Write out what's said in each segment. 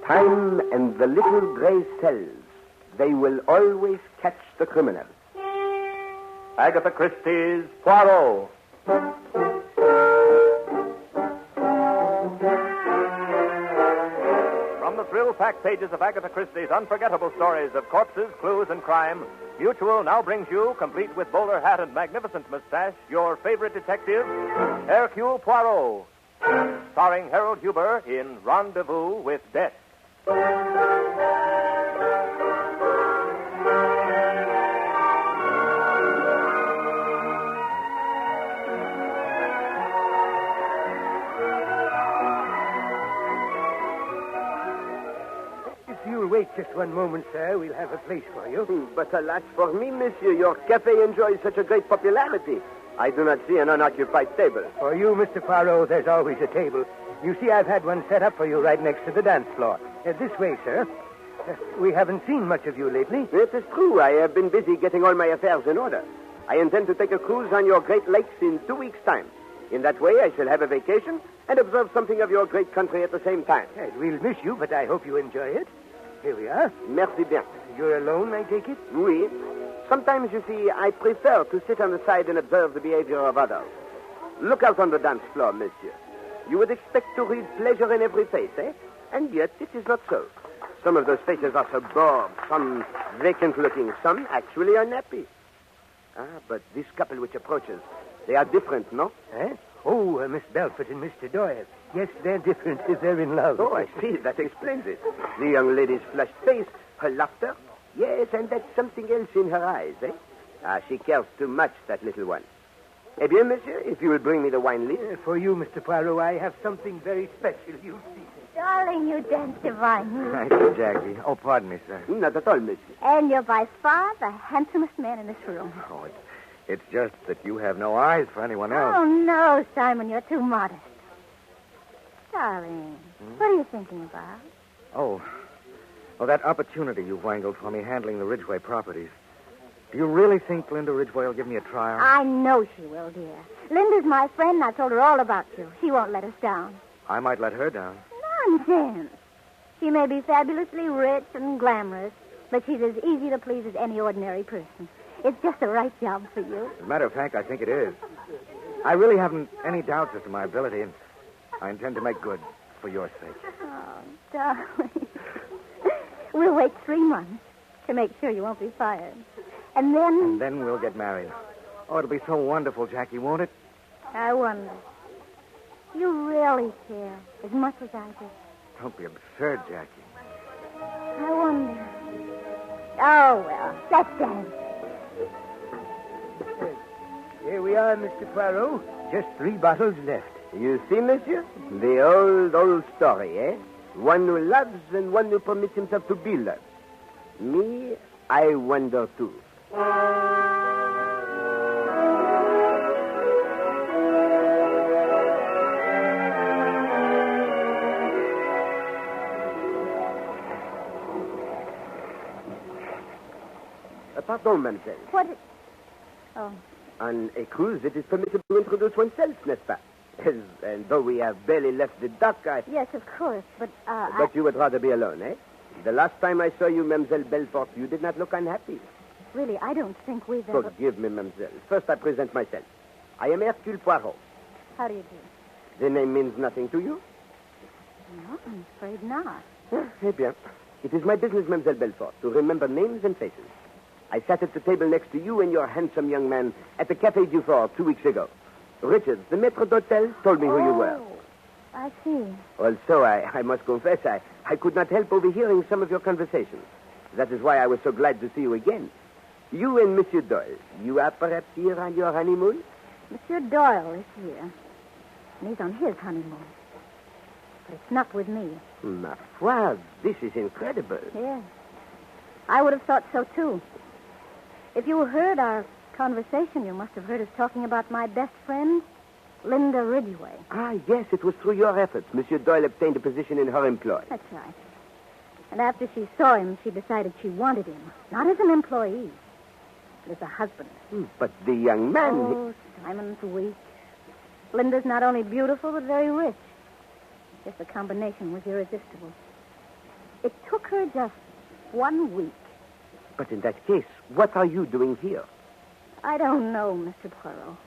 Time and the little gray cells, they will always catch the criminal. Agatha Christie's Poirot. From the thrill-packed pages of Agatha Christie's unforgettable stories of corpses, clues, and crime, Mutual now brings you, complete with bowler hat and magnificent mustache, your favorite detective, Hercule Poirot, starring Harold Huber in Rendezvous with Death. Wait just one moment, sir. We'll have a place for you. But alas for me, monsieur, your cafe enjoys such a great popularity. I do not see an unoccupied table. For you, Mr. Poirot, there's always a table. You see, I've had one set up for you right next to the dance floor. This way, sir. We haven't seen much of you lately. It is true. I have been busy getting all my affairs in order. I intend to take a cruise on your Great Lakes in 2 weeks' time. In that way, I shall have a vacation and observe something of your great country at the same time. Yes, we'll miss you, but I hope you enjoy it. Here we are. Merci bien. You're alone, I take it? Oui. Sometimes, you see, I prefer to sit on the side and observe the behavior of others. Look out on the dance floor, monsieur. You would expect to read pleasure in every face, eh? And yet, it is not so. Some of those faces are so bored, some vacant-looking, some actually unhappy. But this couple which approaches, they are different, no? Eh? Oh, Miss Belford and Mr. Doyle. Yes, they're different. They're in love. Oh, I see. That explains it. The young lady's flushed face, her laughter. Yes, and that's something else in her eyes, eh? She cares too much, that little one. Eh bien, monsieur, if you will bring me the wine list. For you, Mr. Poirot, I have something very special. You'll see. Darling, you dance divinely. Thank you, Jackie. Oh, pardon me, sir. Not at all, monsieur. And you're by far the handsomest man in this room. Oh, it's just that you have no eyes for anyone else. Oh, no, Simon, you're too modest. Darling, what are you thinking about? Oh, that opportunity you wangled for me handling the Ridgway properties. Do you really think Linda Ridgway will give me a trial? I know she will, dear. Linda's my friend, and I told her all about you. She won't let us down. I might let her down. Nonsense. She may be fabulously rich and glamorous, but she's as easy to please as any ordinary person. It's just the right job for you. As a matter of fact, I think it is. I really haven't any doubts as to my ability, and I intend to make good for your sake. Oh, darling. We'll wait 3 months to make sure you won't be fired. And then... And then we'll get married. Oh, it'll be so wonderful, Jackie, won't it? I wonder. You really care as much as I do. Don't be absurd, Jackie. I wonder. Oh, well, let's dance. Here we are, Mr. Poirot. Just 3 bottles left. You see, monsieur? The old story, eh? One who loves and one who permits himself to be loved. Me, I wonder, too. Pardon, mademoiselle. What is... Oh. On a cruise, it is permissible to introduce oneself, n'est-ce pas? And though we have barely left the dock, Yes, of course, but, But you would rather be alone, eh? The last time I saw you, Mademoiselle Belfort, you did not look unhappy. Really, I don't think we've ever... Forgive me, mademoiselle. First, I present myself. I am Hercule Poirot. How do you do? The name means nothing to you? No, I'm afraid not. Eh bien. It is my business, Mademoiselle Belfort, to remember names and faces. I sat at the table next to you and your handsome young man at the Café du Fort 2 weeks ago. Richards, the maître d'hôtel, told me who you were. I see. Also, I must confess, I could not help overhearing some of your conversations. That is why I was so glad to see you again. You and Monsieur Doyle, you are perhaps here on your honeymoon? Monsieur Doyle is here. And he's on his honeymoon. But it's not with me. Ma foi, this is incredible. Yes. I would have thought so, too. If you heard our conversation, you must have heard us talking about my best friend, Linda Ridgway. Ah, yes, it was through your efforts. Monsieur Doyle obtained a position in her employ. That's right. And after she saw him, she decided she wanted him. Not as an employee, but as a husband. But the young man... Oh, Simon's weak. Linda's not only beautiful, but very rich. Just the combination was irresistible. It took her just 1 week. But in that case, what are you doing here? I don't know, Mr. Poirot.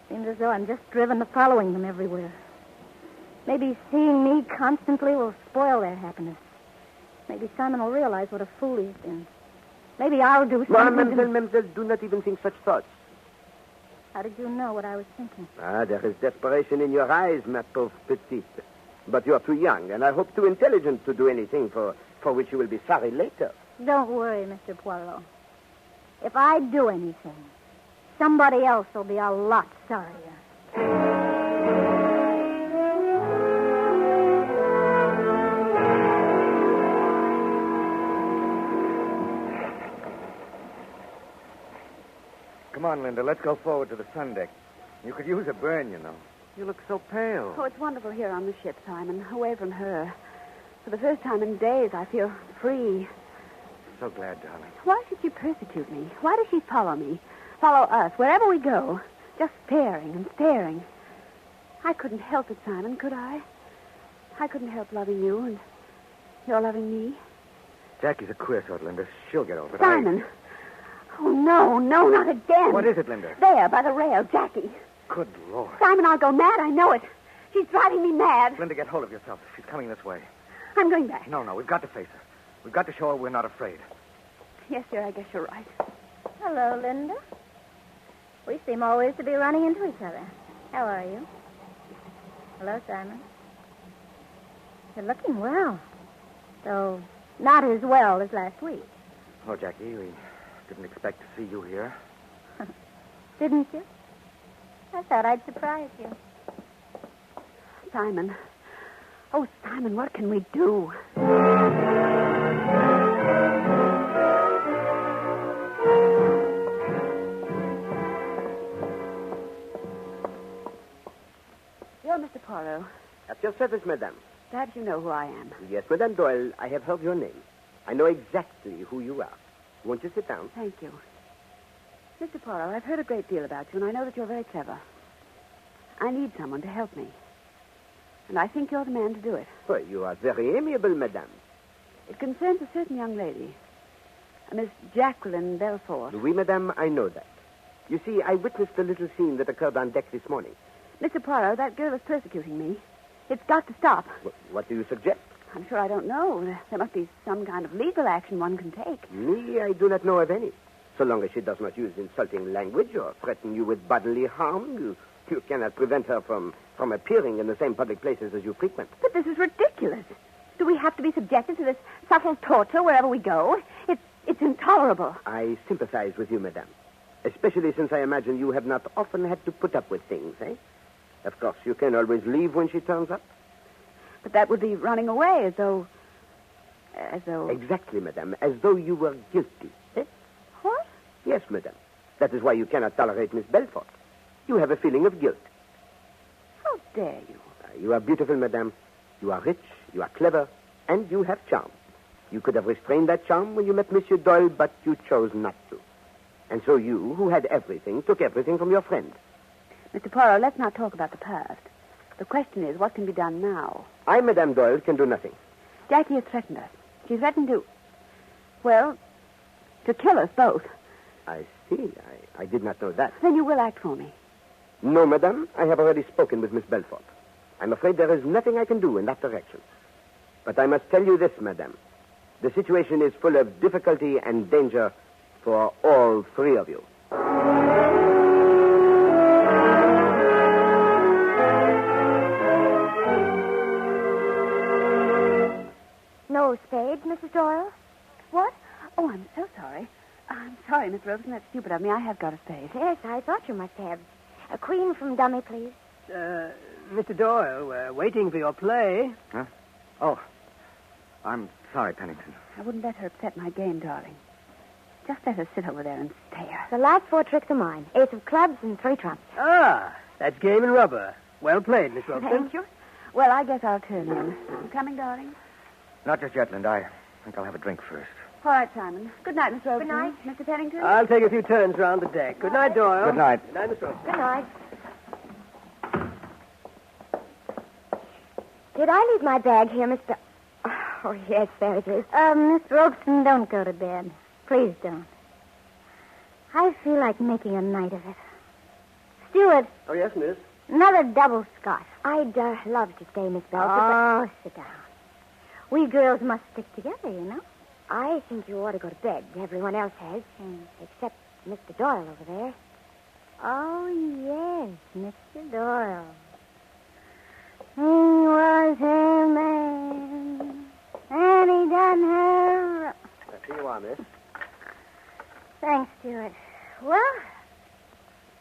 Seems as though I'm just driven to following them everywhere. Maybe seeing me constantly will spoil their happiness. Maybe Simon will realize what a fool he's been. Maybe I'll do something. Mademoiselle, do not even think such thoughts. How did you know what I was thinking? There is desperation in your eyes, ma pauvre petite. But you are too young, and I hope too intelligent to do anything for which you will be sorry later. Don't worry, Mr. Poirot. If I do anything, somebody else will be a lot sorrier. Come on, Linda. Let's go forward to the sun deck. You could use a burn, you know. You look so pale. Oh, it's wonderful here on the ship, Simon, away from her. For the first time in days, I feel free. So glad, darling. Why should she persecute me? Why does she follow me? Follow us, wherever we go. Just staring and staring. I couldn't help it, Simon, could I? I couldn't help loving you, and you're loving me. Jackie's a queer sort, Linda. She'll get over it. Simon! Oh, no, not again. What is it, Linda? There, by the rail, Jackie. Good Lord. Simon, I'll go mad, I know it. She's driving me mad. Linda, get hold of yourself. She's coming this way. I'm going back. No, we've got to face her. We've got to show her we're not afraid. Yes, dear, I guess you're right. Hello, Linda. We seem always to be running into each other. How are you? Hello, Simon. You're looking well. Though not as well as last week. Oh, Jackie, we didn't expect to see you here. Didn't you? I thought I'd surprise you. Simon. Oh, Simon, what can we do? You're Mr. Poirot. At your service, madame. Perhaps you know who I am. Yes, Madame Doyle, I have heard your name. I know exactly who you are. Won't you sit down? Thank you. Mr. Poirot, I've heard a great deal about you, and I know that you're very clever. I need someone to help me. And I think you're the man to do it. Well, you are very amiable, madame. It concerns a certain young lady, a Miss Jacqueline Belfort. Oui, madame, I know that. You see, I witnessed the little scene that occurred on deck this morning. Mr. Poirot, that girl is persecuting me. It's got to stop. What do you suggest? I'm sure I don't know. There must be some kind of legal action one can take. Me, I do not know of any. So long as she does not use insulting language or threaten you with bodily harm, you cannot prevent her from appearing in the same public places as you frequent. But this is ridiculous. Do we have to be subjected to this subtle torture wherever we go? It's intolerable. I sympathize with you, madame. Especially since I imagine you have not often had to put up with things, eh? Of course, you can always leave when she turns up. But that would be running away as though... Exactly, madame. As though you were guilty, eh? What? Yes, madame. That is why you cannot tolerate Miss Belfort. You have a feeling of guilt. How dare you? You are beautiful, madame. You are rich, you are clever, and you have charm. You could have restrained that charm when you met Monsieur Doyle, but you chose not to. And so you, who had everything, took everything from your friend. Mr. Poirot, let's not talk about the past. The question is, what can be done now? I, Madame Doyle, can do nothing. Jackie has threatened us. She's threatened to... Well, to kill us both. I see. I did not know that. Then you will act for me. No, madame. I have already spoken with Miss Belfort. I'm afraid there is nothing I can do in that direction. But I must tell you this, madame. The situation is full of difficulty and danger for all three of you. No spades, Mrs. Doyle? What? Oh, I'm so sorry. I'm sorry, Miss Robeson. That's stupid of me. I have got a spade. Yes, I thought you must have. A queen from dummy, please. Mr. Doyle, we're waiting for your play. Huh? Oh, I'm sorry, Pennington. I wouldn't let her upset my game, darling. Just let her sit over there and stare. The last 4 tricks are mine. Ace of clubs and 3 trumps. Ah, that's game and rubber. Well played, Miss Robeson. Thank you. Well, I guess I'll turn in. You coming, darling? Not just yet, Linda. I think I'll have a drink first. All right, Simon. Good night, Miss Robeson. Good night. Mr. Pennington? I'll take a few turns round the deck. Good night, Doyle. Good night. Good night, Miss Robeson. Good night. Did I leave my bag here, Mr... Oh, yes, there it is. Miss Robeson, don't go to bed. Please don't. I feel like making a night of it. Stewart. Oh, yes, miss. Another double scotch. I'd love to stay, Miss Belford. Oh, sit down. We girls must stick together, you know. I think you ought to go to bed. Everyone else has. Except Mr. Doyle over there. Oh, yes, Mr. Doyle. He was her man, and he done her... Here you are, miss. Thanks, Stewart. Well,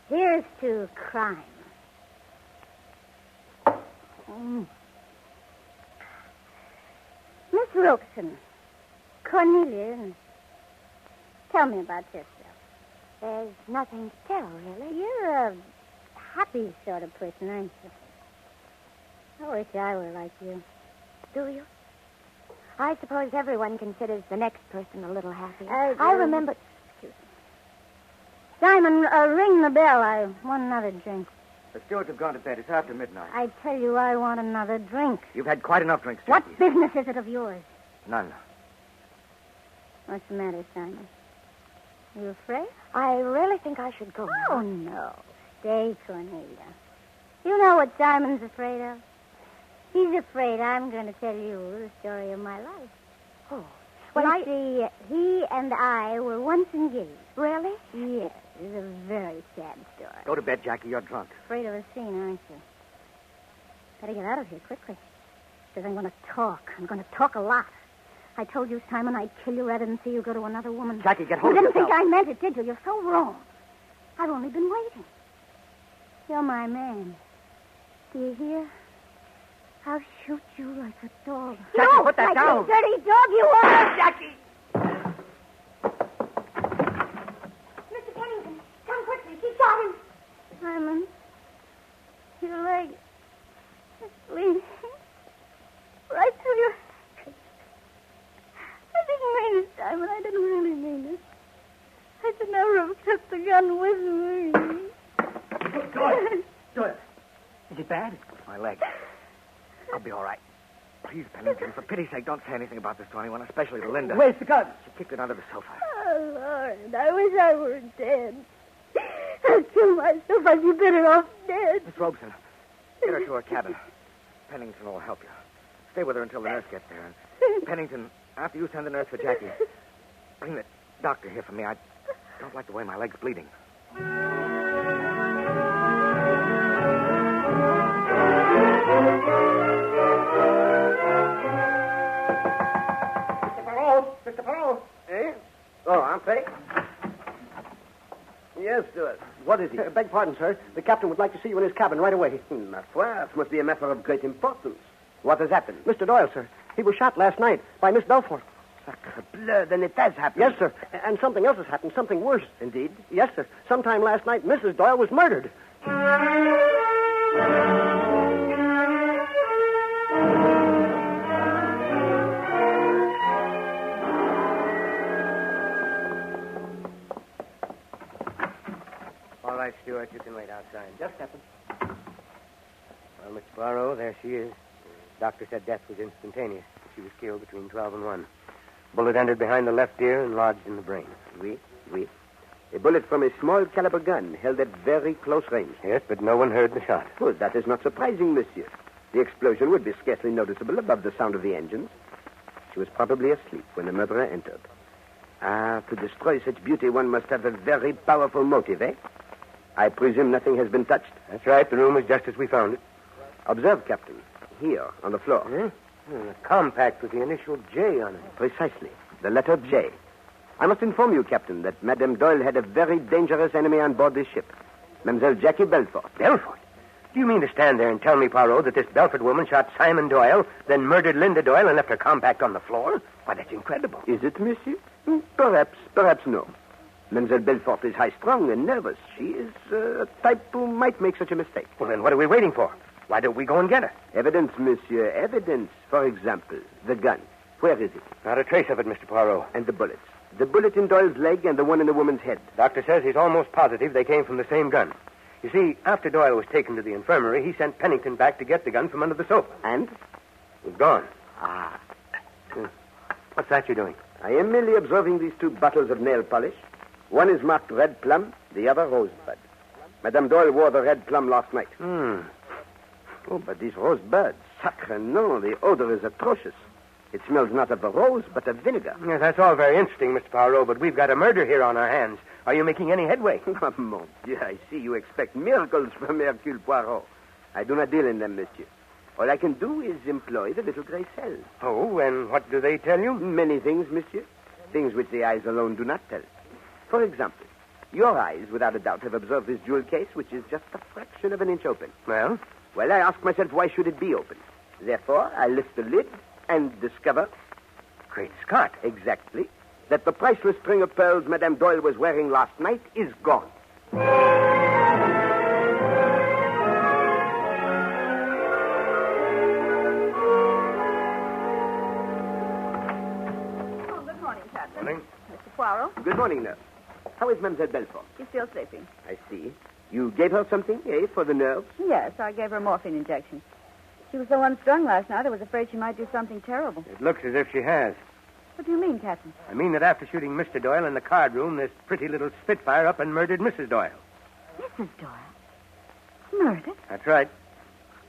here's to crime. Miss Robeson, Cornelia, tell me about yourself. There's nothing to tell, really. You're a happy sort of person, aren't you? I wish I were like you. Do you? I suppose everyone considers the next person a little happy. I remember... Excuse me. Simon, ring the bell. I want another drink. The stewards have gone to bed. It's after midnight. I tell you, I want another drink. You've had quite enough drinks, What Jackie. business is it of yours? None. What's the matter, Simon? You afraid? I really think I should go. Oh, no. Stay, Cornelia. You know what Simon's afraid of? He's afraid I'm going to tell you the story of my life. Oh. Well, see, he and I were once engaged. Really? Yes. It's a very sad story. Go to bed, Jackie. You're drunk. Afraid of a scene, aren't you? Better get out of here quickly. Because I'm going to talk. I'm going to talk a lot. I told you, Simon, I'd kill you rather than see you go to another woman. Jackie, get hold You of didn't yourself. think I meant it, did you? You're so wrong. I've only been waiting. You're my man. Do you hear? I'll shoot you like a dog. Jackie, no, put that like down. a dirty dog you are. Jackie! Mr. Pennington, come quickly. She shot him. Simon, your leg is bleeding. Right through your... I didn't mean it, Simon. I didn't really mean it. I should never have kept the gun with me. Doyle. Is it bad? My leg. I'll be all right. Please, Pennington, for pity's sake, don't say anything about this to anyone, especially to Linda. Where's the gun? She kicked it under the sofa. Oh, Lord, I wish I were dead. I'll kill myself. I'd be better off dead. Miss Robeson, get her to her cabin. Pennington will help you. Stay with her until the nurse gets there. And Pennington, after you send the nurse for Jackie, bring the doctor here for me. I don't like the way my leg's bleeding. Mr. Poirot. Eh? Oh, Entree? Yes, Stewart. What is it? Beg pardon, sir. The captain would like to see you in his cabin right away. Ma foi, it must be a matter of great importance. What has happened? Mr. Doyle, sir. He was shot last night by Miss Belfort. Sacre bleu, then it has happened. Yes, sir. And something else has happened, something worse. Indeed? Yes, sir. Sometime last night, Mrs. Doyle was murdered. All right, Stuart, you can wait outside. Just happened. Well, Mr. Poirot, there she is. Doctor said death was instantaneous. She was killed between 12 and 1. Bullet entered behind the left ear and lodged in the brain. Oui, oui. A bullet from a small caliber gun held at very close range. Yes, but no one heard the shot. Well, that is not surprising, monsieur. The explosion would be scarcely noticeable above the sound of the engines. She was probably asleep when the murderer entered. Ah, to destroy such beauty, one must have a very powerful motive, eh? I presume nothing has been touched. That's right. The room is just as we found it. Observe, Captain. Here, on the floor. A compact with the initial J on it. Precisely. The letter J. I must inform you, Captain, that Madame Doyle had a very dangerous enemy on board this ship. Mademoiselle Jackie Belfort. Belfort? Do you mean to stand there and tell me, Poirot, that this Belfort woman shot Simon Doyle, then murdered Linda Doyle and left her compact on the floor? Why, that's incredible. Is it, monsieur? Perhaps no. Mademoiselle Belfort is high-strung and nervous. She is a type who might make such a mistake. Well, then what are we waiting for? Why don't we go and get her? Evidence, monsieur, evidence. For example, the gun. Where is it? Not a trace of it, Mr. Poirot. And the bullets. The bullet in Doyle's leg and the one in the woman's head. Doctor says he's almost positive they came from the same gun. You see, after Doyle was taken to the infirmary, he sent Pennington back to get the gun from under the sofa. And? It was gone. Ah. What's that you're doing? I am merely observing these two bottles of nail polish. One is marked red plum, the other rosebud. Madame Doyle wore the red plum last night. Oh, but these rosebuds, sacre nom, the odor is atrocious. It smells not of the rose, but of vinegar. Yes, that's all very interesting, Mr. Poirot, but we've got a murder here on our hands. Are you making any headway? Oh, mon Dieu, I see you expect miracles from Hercule Poirot. I do not deal in them, monsieur. All I can do is employ the little gray cells. Oh, and what do they tell you? Many things, monsieur. Things which the eyes alone do not tell. For example, your eyes, without a doubt, have observed this jewel case, which is just a fraction of an inch open. Well? Well, I ask myself, why should it be open? Therefore, I lift the lid and discover... Great Scott. Exactly. That the priceless string of pearls Madame Doyle was wearing last night is gone. Good morning, Captain. Morning. Mr. Poirot. Good morning, nurse. How is Mademoiselle Belfort? She's still sleeping. I see. You gave her something, for the nerves? Yes, I gave her a morphine injection. She was so unstrung last night, I was afraid she might do something terrible. It looks as if she has. What do you mean, Captain? I mean that after shooting Mr. Doyle in the card room, this pretty little Spitfire up and murdered Mrs. Doyle. Mrs. Doyle? Murdered? That's right.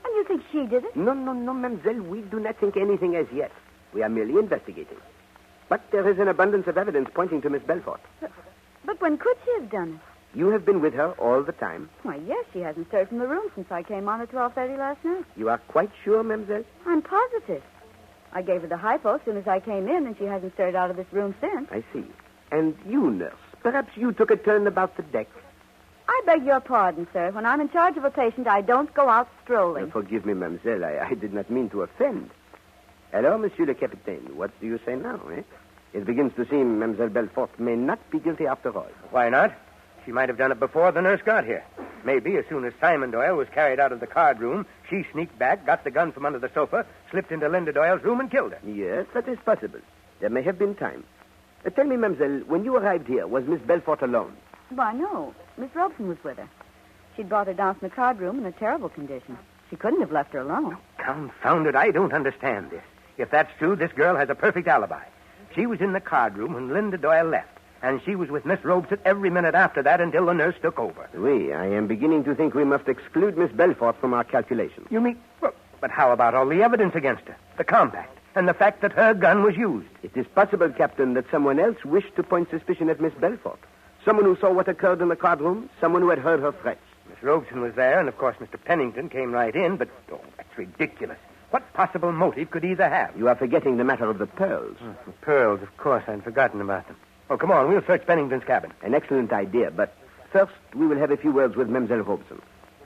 And you think she did it? No, mademoiselle. We do not think anything as yet. We are merely investigating. But there is an abundance of evidence pointing to Miss Belfort. But when could she have done it? You have been with her all the time. Why, yes, she hasn't stirred from the room since I came on at 12:30 last night. You are quite sure, mademoiselle? I'm positive. I gave her the hypo as soon as I came in, and she hasn't stirred out of this room since. I see. And you, nurse, perhaps you took a turn about the deck. I beg your pardon, sir. When I'm in charge of a patient, I don't go out strolling. Forgive me, mademoiselle. I did not mean to offend. Alors, monsieur le capitaine, what do you say now, eh? It begins to seem Mademoiselle Belfort may not be guilty after all. Why not? She might have done it before the nurse got here. Maybe as soon as Simon Doyle was carried out of the card room, she sneaked back, got the gun from under the sofa, slipped into Linda Doyle's room and killed her. Yes, that is possible. There may have been time. Tell me, mademoiselle, when you arrived here, was Miss Belfort alone? Why, no. Miss Robson was with her. She'd brought her down from the card room in a terrible condition. She couldn't have left her alone. Confound it, I don't understand this. If that's true, this girl has a perfect alibi. She was in the card room when Linda Doyle left, and she was with Miss Robeson every minute after that until the nurse took over. Oui, I am beginning to think we must exclude Miss Belfort from our calculations. You mean... But how about all the evidence against her? The compact, and the fact that her gun was used. It is possible, Captain, that someone else wished to point suspicion at Miss Belfort. Someone who saw what occurred in the card room, someone who had heard her threats. Miss Robeson was there, and of course Mr. Pennington came right in, but... Oh, that's ridiculous. What possible motive could either have? You are forgetting the matter of the pearls. The pearls, of course. I'd forgotten about them. Oh, come on. We'll search Pennington's cabin. An excellent idea, but first we will have a few words with Mademoiselle Robeson.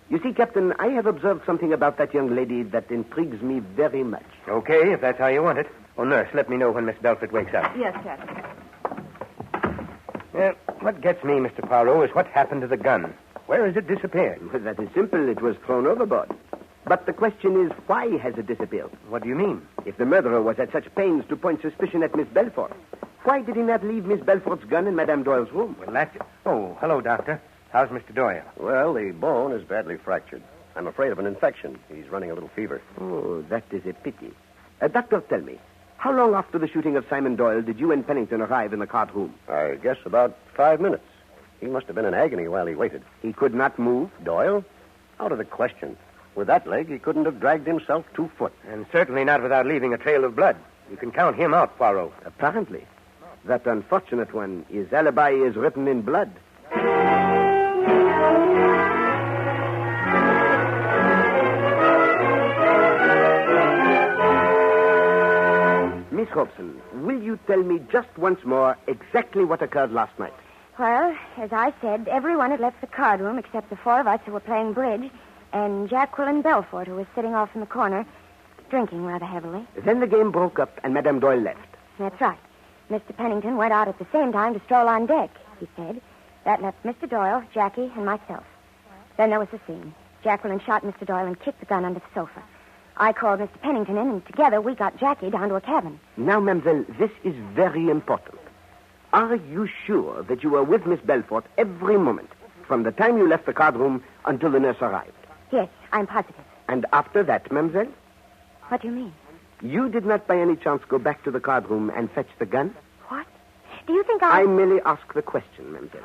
You see, Captain, I have observed something about that young lady that intrigues me very much. Okay, if that's how you want it. Oh, nurse, let me know when Miss Belfort wakes up. Yes, Captain. What gets me, Mr. Poirot, is what happened to the gun. Where has it disappeared? Well, that is simple. It was thrown overboard. But the question is, why has it disappeared? What do you mean? If the murderer was at such pains to point suspicion at Miss Belfort, why did he not leave Miss Belfort's gun in Madame Doyle's room? Well, that's... Oh, hello, Doctor. How's Mr. Doyle? Well, the bone is badly fractured. I'm afraid of an infection. He's running a little fever. Oh, that is a pity. Doctor, tell me, how long after the shooting of Simon Doyle did you and Pennington arrive in the card room? I guess about 5 minutes. He must have been in agony while he waited. He could not move? Doyle? Out of the question. With that leg, he couldn't have dragged himself 2 foot. And certainly not without leaving a trail of blood. You can count him out, Poirot. Apparently. That unfortunate one, his alibi is written in blood. Miss Robson, will you tell me just once more exactly what occurred last night? Well, as I said, everyone had left the card room except the four of us who were playing bridge and Jacqueline Belfort, who was sitting off in the corner, drinking rather heavily. Then the game broke up and Madame Doyle left. That's right. Mr. Pennington went out at the same time to stroll on deck, he said. That left Mr. Doyle, Jackie, and myself. Then there was the scene. Jacqueline shot Mr. Doyle and kicked the gun under the sofa. I called Mr. Pennington in, and together we got Jackie down to a cabin. Now, mademoiselle, this is very important. Are you sure that you were with Miss Belfort every moment, from the time you left the card room until the nurse arrived? Yes, I'm positive. And after that, mademoiselle? What do you mean? You did not by any chance go back to the card room and fetch the gun? What? Do you think I merely ask the question, mademoiselle.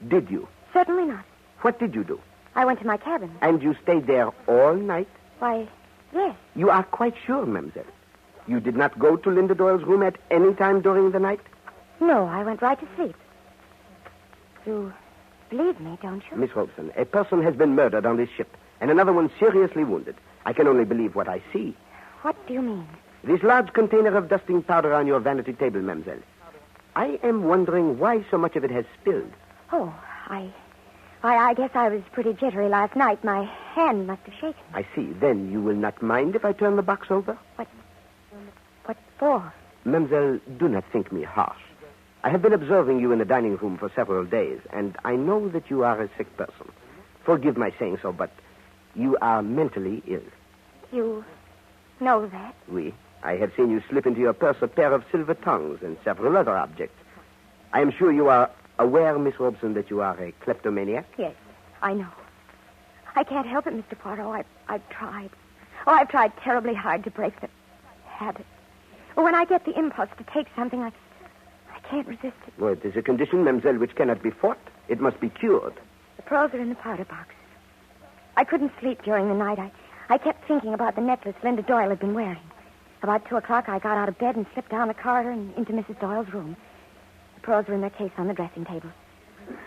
Did you? Certainly not. What did you do? I went to my cabin. And you stayed there all night? Why, yes. You are quite sure, mademoiselle? You did not go to Linda Doyle's room at any time during the night? No, I went right to sleep. You believe me, don't you? Miss Robeson, a person has been murdered on this ship, and another one seriously wounded. I can only believe what I see. What do you mean? This large container of dusting powder on your vanity table, mademoiselle. I am wondering why so much of it has spilled. Oh, I guess I was pretty jittery last night. My hand must have shaken. I see. Then you will not mind if I turn the box over? What for? Mademoiselle, do not think me harsh. I have been observing you in the dining room for several days, and I know that you are a sick person. Forgive my saying so, but you are mentally ill. You know that? Oui. I have seen you slip into your purse a pair of silver tongues and several other objects. I am sure you are aware, Miss Robeson, that you are a kleptomaniac? Yes, I know. I can't help it, Mr. Poirot. I've tried. Oh, I've tried terribly hard to break the habit. When I get the impulse to take something, I can't resist it. Well, it is a condition, mademoiselle, which cannot be fought. It must be cured. The pearls are in the powder box. I couldn't sleep during the night. I kept thinking about the necklace Linda Doyle had been wearing. About 2 o'clock, I got out of bed and slipped down the corridor and into Mrs. Doyle's room. The pearls were in their case on the dressing table.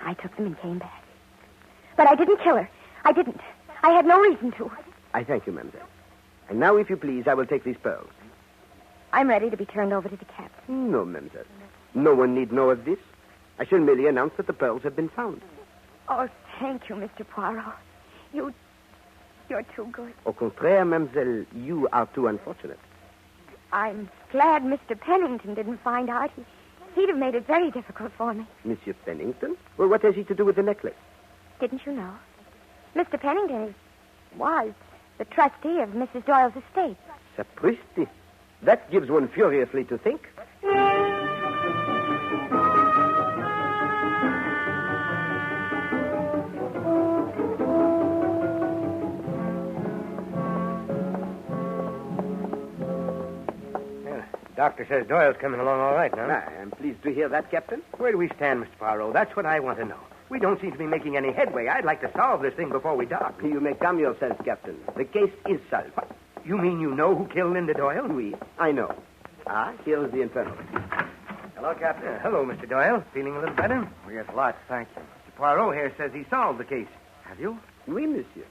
I took them and came back. But I didn't kill her. I didn't. I had no reason to. I thank you, mademoiselle. And now, if you please, I will take these pearls. I'm ready to be turned over to the captain. No, mademoiselle. No one need know of this. I shall merely announce that the pearls have been found. Oh, thank you, Mr. Poirot. You're too good. Au contraire, mademoiselle, you are too unfortunate. I'm glad Mr. Pennington didn't find out. He'd have made it very difficult for me. Monsieur Pennington? Well, what has he to do with the necklace? Didn't you know? Mr. Pennington was the trustee of Mrs. Doyle's estate. Sapristi. That gives one furiously to think. Doctor says Doyle's coming along all right now. I am pleased to hear that, Captain. Where do we stand, Mr. Poirot? That's what I want to know. We don't seem to be making any headway. I'd like to solve this thing before we dock. You may calm yourself, Captain. The case is solved. You mean you know who killed Linda Doyle? Oui, I know. Here is the infernal. Hello, Captain. Hello, Mr. Doyle. Feeling a little better? Oh, yes, lots, thank you. Mr. Poirot here says he solved the case. Have you? Oui, monsieur.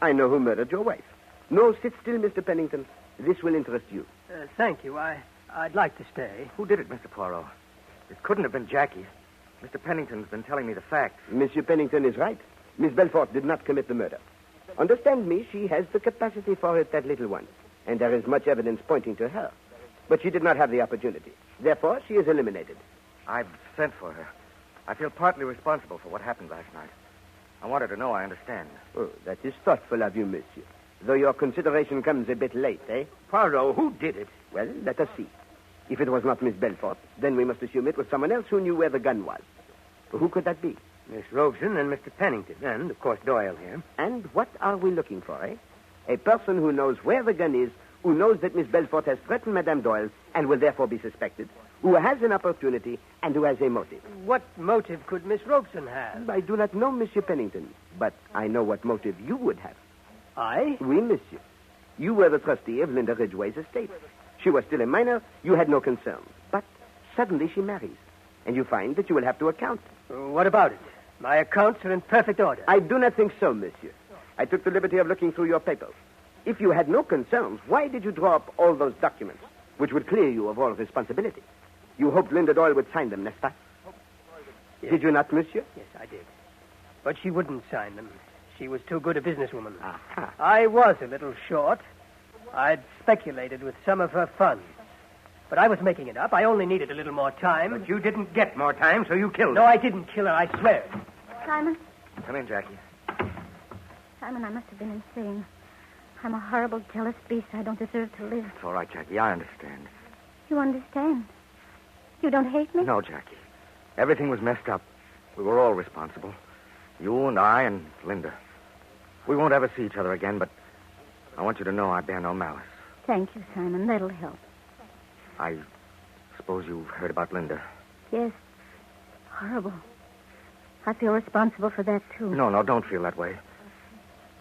I know who murdered your wife. No, sit still, Mr. Pennington. This will interest you. Thank you. I'd like to stay. Who did it, Mr. Poirot? It couldn't have been Jackie. Mr. Pennington's been telling me the facts. Monsieur Pennington is right. Miss Belfort did not commit the murder. Understand me, she has the capacity for it, that little one. And there is much evidence pointing to her. But she did not have the opportunity. Therefore, she is eliminated. I've sent for her. I feel partly responsible for what happened last night. I want her to know I understand. Oh, that is thoughtful of you, monsieur. Though your consideration comes a bit late, eh? Poirot, who did it? Well, let us see. If it was not Miss Belfort, then we must assume it was someone else who knew where the gun was. Who could that be? Miss Robeson and Mr. Pennington, and, of course, Doyle here. And what are we looking for, eh? A person who knows where the gun is, who knows that Miss Belfort has threatened Madame Doyle and will therefore be suspected, who has an opportunity and who has a motive. What motive could Miss Robeson have? I do not know, Monsieur Pennington, but I know what motive you would have. I? Oui, monsieur. You were the trustee of Linda Ridgway's estate. She was still a minor. You had no concerns. But suddenly she marries, and you find that you will have to account. What about it? My accounts are in perfect order. I do not think so, monsieur. I took the liberty of looking through your papers. If you had no concerns, why did you draw up all those documents, which would clear you of all responsibility? You hoped Linda Doyle would sign them, n'est-ce pas? Yes. Did you not, monsieur? Yes, I did. But she wouldn't sign them. She was too good a businesswoman. Aha. I was a little short. I'd speculated with some of her funds. But I was making it up. I only needed a little more time. But you didn't get more time, so you killed her. No, I didn't kill her, I swear. Simon? Come in, Jackie. Simon, I must have been insane. I'm a horrible, jealous beast. I don't deserve to live. It's all right, Jackie. I understand. You understand? You don't hate me? No, Jackie. Everything was messed up. We were all responsible. You and I and Linda. We won't ever see each other again, but I want you to know I bear no malice. Thank you, Simon. That'll help. I suppose you've heard about Linda. Yes. Horrible. I feel responsible for that, too. No, don't feel that way.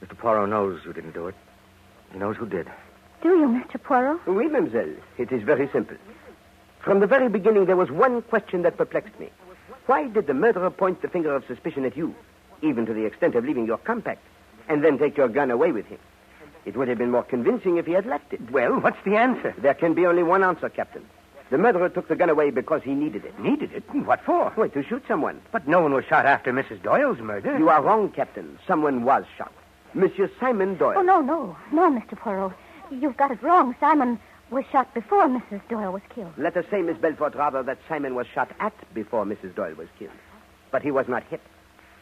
Mr. Poirot knows you didn't do it. He knows who did. Do you, Mr. Poirot? Oui, mademoiselle. It is very simple. From the very beginning, there was one question that perplexed me. Why did the murderer point the finger of suspicion at you, even to the extent of leaving your compact, and then take your gun away with him? It would have been more convincing if he had left it. Well, what's the answer? There can be only one answer, Captain. The murderer took the gun away because he needed it. Needed it? What for? Why, to shoot someone. But no one was shot after Mrs. Doyle's murder. You are wrong, Captain. Someone was shot. Monsieur Simon Doyle. Oh, no, Mr. Poirot. You've got it wrong. Simon was shot before Mrs. Doyle was killed. Let us say, Miss Belfort, rather, that Simon was shot at before Mrs. Doyle was killed. But he was not hit.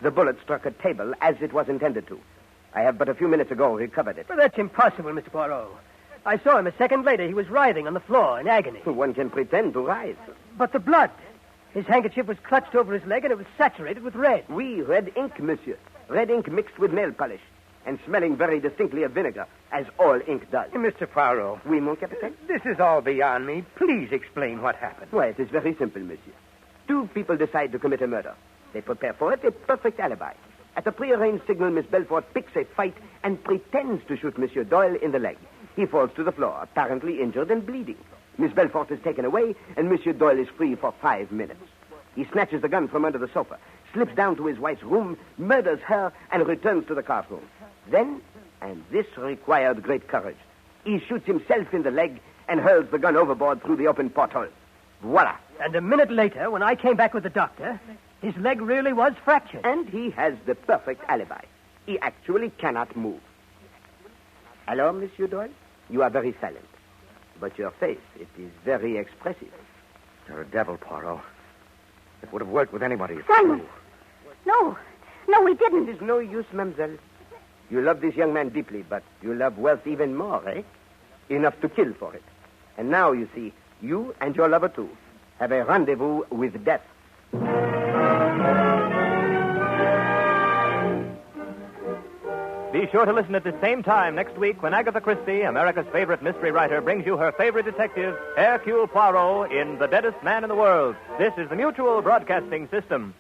The bullet struck a table as it was intended to. I have but a few minutes ago recovered it. Well, that's impossible, Mr. Poirot. I saw him a second later. He was writhing on the floor in agony. One can pretend to rise. But the blood. His handkerchief was clutched over his leg, and it was saturated with red. Oui, red ink, monsieur. Red ink mixed with nail polish. And smelling very distinctly of vinegar, as all ink does. Mr. Poirot. Oui, mon capitaine? This is all beyond me. Please explain what happened. Why, it is very simple, monsieur. Two people decide to commit a murder. They prepare for it a perfect alibi. At a prearranged signal, Miss Belfort picks a fight and pretends to shoot Monsieur Doyle in the leg. He falls to the floor, apparently injured and bleeding. Miss Belfort is taken away, and Monsieur Doyle is free for 5 minutes. He snatches the gun from under the sofa, slips down to his wife's room, murders her, and returns to the card room. Then, and this required great courage, he shoots himself in the leg and hurls the gun overboard through the open porthole. Voila. And a minute later, when I came back with the doctor, his leg really was fractured. And he has the perfect alibi. He actually cannot move. Hello, Monsieur Doyle? You are very silent. But your face, it is very expressive. You're a devil, Poirot. It would have worked with anybody. Simon! No, we didn't. It is no use, mademoiselle. You love this young man deeply, but you love wealth even more, eh? Enough to kill for it. And now, you see, you and your lover, too, have a rendezvous with death. Be sure to listen at the same time next week when Agatha Christie, America's favorite mystery writer, brings you her favorite detective, Hercule Poirot, in The Deadest Man in the World. This is the Mutual Broadcasting System.